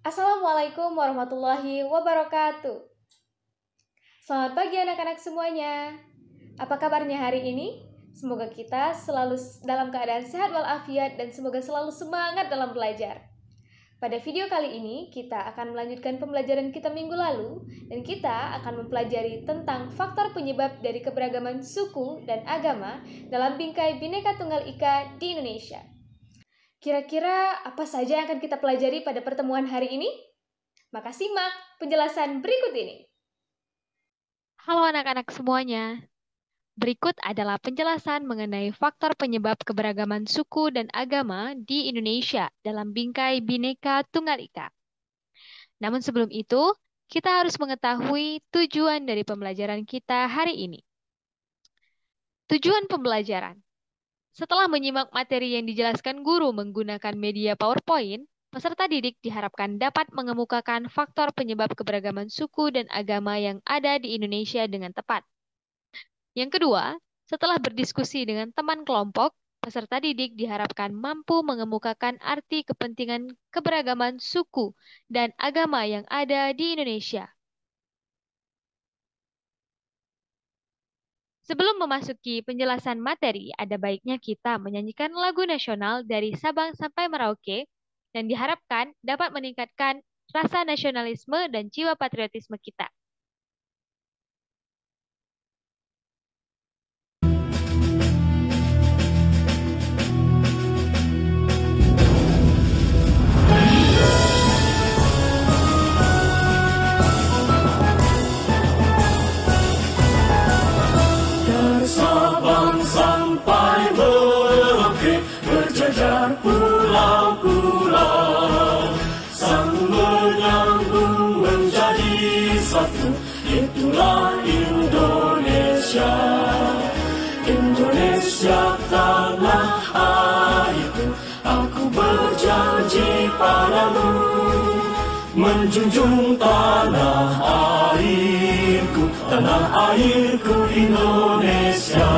Assalamualaikum warahmatullahi wabarakatuh. Selamat pagi anak-anak semuanya. Apa kabarnya hari ini? Semoga kita selalu dalam keadaan sehat walafiat dan semoga selalu semangat dalam belajar. Pada video kali ini, kita akan melanjutkan pembelajaran kita minggu lalu dan kita akan mempelajari tentang faktor penyebab dari keberagaman suku dan agama dalam bingkai Bhinneka Tunggal Ika di Indonesia. Kira-kira apa saja yang akan kita pelajari pada pertemuan hari ini? Maka simak penjelasan berikut ini. Halo anak-anak semuanya. Berikut adalah penjelasan mengenai faktor penyebab keberagaman suku dan agama di Indonesia dalam bingkai Bhinneka Tunggal Ika. Namun sebelum itu, kita harus mengetahui tujuan dari pembelajaran kita hari ini. Tujuan pembelajaran. Setelah menyimak materi yang dijelaskan guru menggunakan media PowerPoint, peserta didik diharapkan dapat mengemukakan faktor penyebab keberagaman suku dan agama yang ada di Indonesia dengan tepat. Yang kedua, setelah berdiskusi dengan teman kelompok, peserta didik diharapkan mampu mengemukakan arti kepentingan keberagaman suku dan agama yang ada di Indonesia. Sebelum memasuki penjelasan materi, ada baiknya kita menyanyikan lagu nasional dari Sabang sampai Merauke dan diharapkan dapat meningkatkan rasa nasionalisme dan jiwa patriotisme kita. Dari Sabang sampai Merauke berjajar pulau-pulau, sambung menyambung menjadi satu. Itulah Indonesia, Indonesia tanah airku. Aku berjanji padamu, menjunjung tanah airku Indonesia.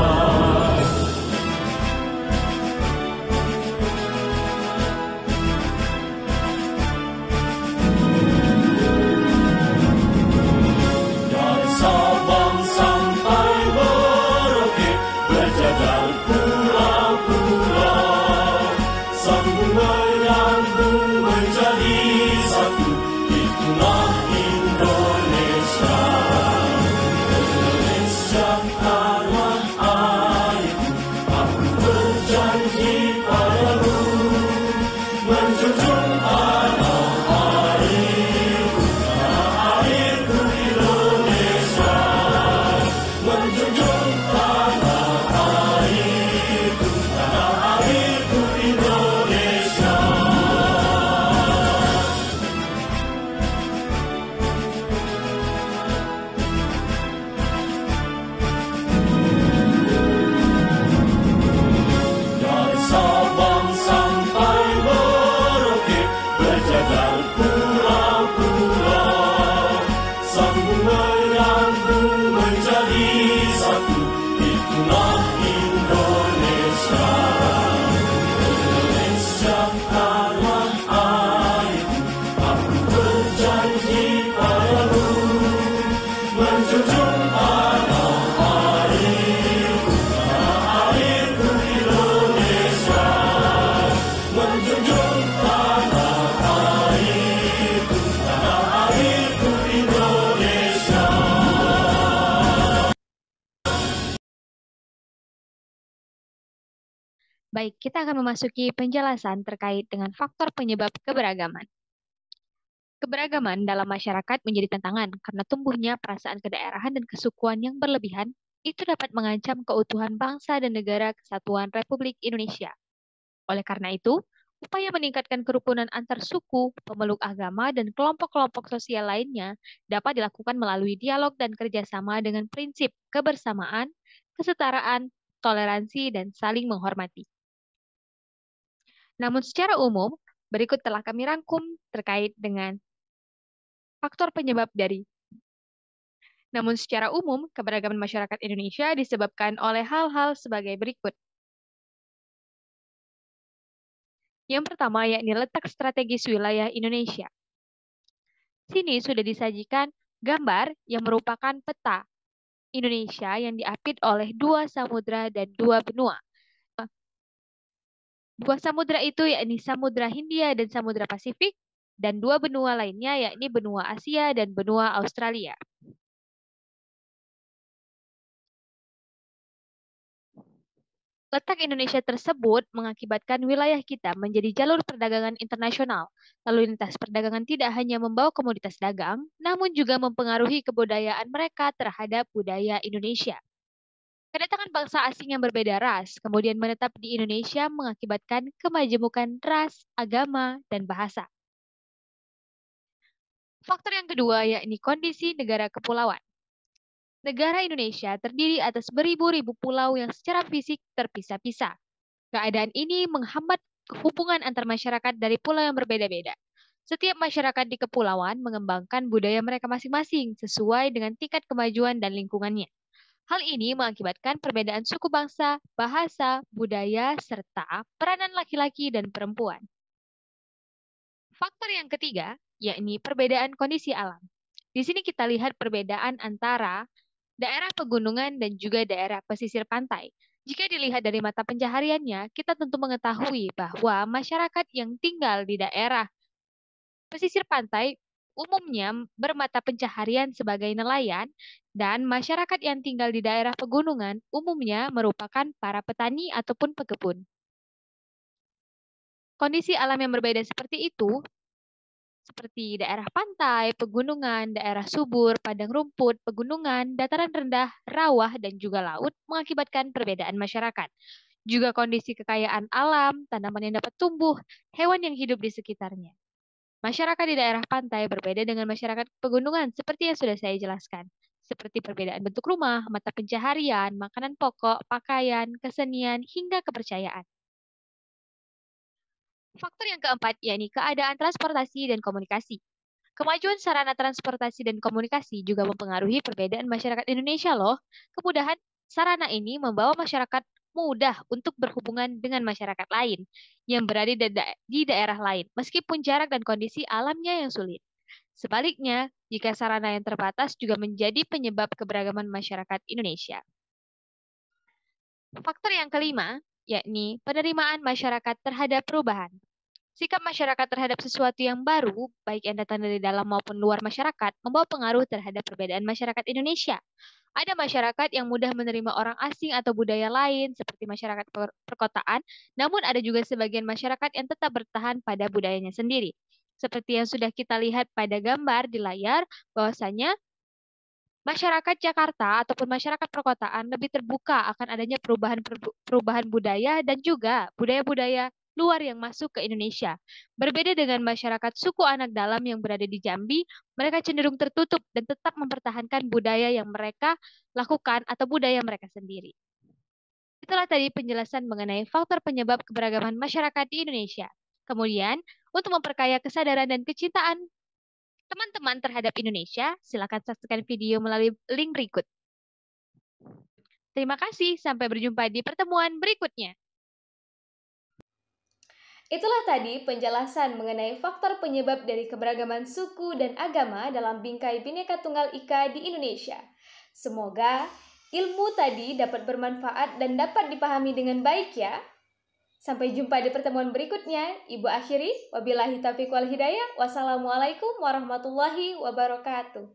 Dari Sabang sampai Merauke berjajar pulau-pulau, sambung menyambung menjadi satu. Itulah Indonesia, Indonesia tanah airku. Aku berjanji padamu, menjunjung tanah airku Indonesia, menjunjung tanah airku Indonesia. Dari Sabang sampai Merauke berjajar pulau-pulau, sambung menyambung menjadi satu. Itulah Indonesia, Indonesia tanah airku. Aku berjanji padamu, menjunjung tanah airku Indonesia, menjunjung tanah airku Indonesia. Baik, kita akan memasuki penjelasan terkait dengan faktor penyebab keberagaman. Keberagaman dalam masyarakat menjadi tantangan karena tumbuhnya perasaan kedaerahan dan kesukuan yang berlebihan itu dapat mengancam keutuhan bangsa dan negara kesatuan Republik Indonesia. Oleh karena itu, upaya meningkatkan kerukunan antar suku, pemeluk agama, dan kelompok-kelompok sosial lainnya dapat dilakukan melalui dialog dan kerjasama dengan prinsip kebersamaan, kesetaraan, toleransi, dan saling menghormati. Namun secara umum, berikut telah kami rangkum terkait dengan faktor penyebab dari. Namun secara umum, keberagaman masyarakat Indonesia disebabkan oleh hal-hal sebagai berikut. Yang pertama yakni letak strategis wilayah Indonesia. Sini sudah disajikan gambar yang merupakan peta Indonesia yang diapit oleh 2 samudra dan 2 benua. 2 samudra itu yakni Samudra Hindia dan Samudra Pasifik, dan 2 benua lainnya yakni benua Asia dan benua Australia. Letak Indonesia tersebut mengakibatkan wilayah kita menjadi jalur perdagangan internasional. Lalu lintas perdagangan tidak hanya membawa komoditas dagang, namun juga mempengaruhi kebudayaan mereka terhadap budaya Indonesia. Kedatangan bangsa asing yang berbeda ras, kemudian menetap di Indonesia mengakibatkan kemajemukan ras, agama, dan bahasa. Faktor yang kedua yakni kondisi negara kepulauan. Negara Indonesia terdiri atas beribu-ribu pulau yang secara fisik terpisah-pisah. Keadaan ini menghambat hubungan antar masyarakat dari pulau yang berbeda-beda. Setiap masyarakat di kepulauan mengembangkan budaya mereka masing-masing sesuai dengan tingkat kemajuan dan lingkungannya. Hal ini mengakibatkan perbedaan suku bangsa, bahasa, budaya, serta peranan laki-laki dan perempuan. Faktor yang ketiga, yakni perbedaan kondisi alam. Di sini kita lihat perbedaan antara daerah pegunungan dan juga daerah pesisir pantai. Jika dilihat dari mata pencahariannya, kita tentu mengetahui bahwa masyarakat yang tinggal di daerah pesisir pantai umumnya bermata pencaharian sebagai nelayan, dan masyarakat yang tinggal di daerah pegunungan umumnya merupakan para petani ataupun pekebun. Kondisi alam yang berbeda seperti itu, seperti daerah pantai, pegunungan, daerah subur, padang rumput, pegunungan, dataran rendah, rawa, dan juga laut mengakibatkan perbedaan masyarakat. Juga kondisi kekayaan alam, tanaman yang dapat tumbuh, hewan yang hidup di sekitarnya. Masyarakat di daerah pantai berbeda dengan masyarakat pegunungan seperti yang sudah saya jelaskan. Seperti perbedaan bentuk rumah, mata pencaharian, makanan pokok, pakaian, kesenian, hingga kepercayaan. Faktor yang keempat, yakni keadaan transportasi dan komunikasi. Kemajuan sarana transportasi dan komunikasi juga mempengaruhi perbedaan masyarakat Indonesia loh. Kemudahan sarana ini membawa masyarakat mudah untuk berhubungan dengan masyarakat lain yang berada di daerah lain, meskipun jarak dan kondisi alamnya yang sulit. Sebaliknya, jika sarana yang terbatas juga menjadi penyebab keberagaman masyarakat Indonesia. Faktor yang kelima, yakni penerimaan masyarakat terhadap perubahan. Sikap masyarakat terhadap sesuatu yang baru, baik yang datang dari dalam maupun luar masyarakat, membawa pengaruh terhadap perbedaan masyarakat Indonesia. Ada masyarakat yang mudah menerima orang asing atau budaya lain, seperti masyarakat perkotaan, namun ada juga sebagian masyarakat yang tetap bertahan pada budayanya sendiri. Seperti yang sudah kita lihat pada gambar di layar, bahwasanya masyarakat Jakarta ataupun masyarakat perkotaan lebih terbuka akan adanya perubahan budaya dan juga budaya-budaya luar yang masuk ke Indonesia. Berbeda dengan masyarakat suku anak dalam yang berada di Jambi, mereka cenderung tertutup dan tetap mempertahankan budaya yang mereka lakukan atau budaya mereka sendiri. Itulah tadi penjelasan mengenai faktor penyebab keberagaman masyarakat di Indonesia. Kemudian, untuk memperkaya kesadaran dan kecintaan teman-teman terhadap Indonesia, silakan saksikan video melalui link berikut. Terima kasih, sampai berjumpa di pertemuan berikutnya. Itulah tadi penjelasan mengenai faktor penyebab dari keberagaman suku dan agama dalam bingkai Bhinneka Tunggal Ika di Indonesia. Semoga ilmu tadi dapat bermanfaat dan dapat dipahami dengan baik ya. Sampai jumpa di pertemuan berikutnya. Ibu akhiri, wabillahi taufiq wal hidayah. Wassalamualaikum warahmatullahi wabarakatuh.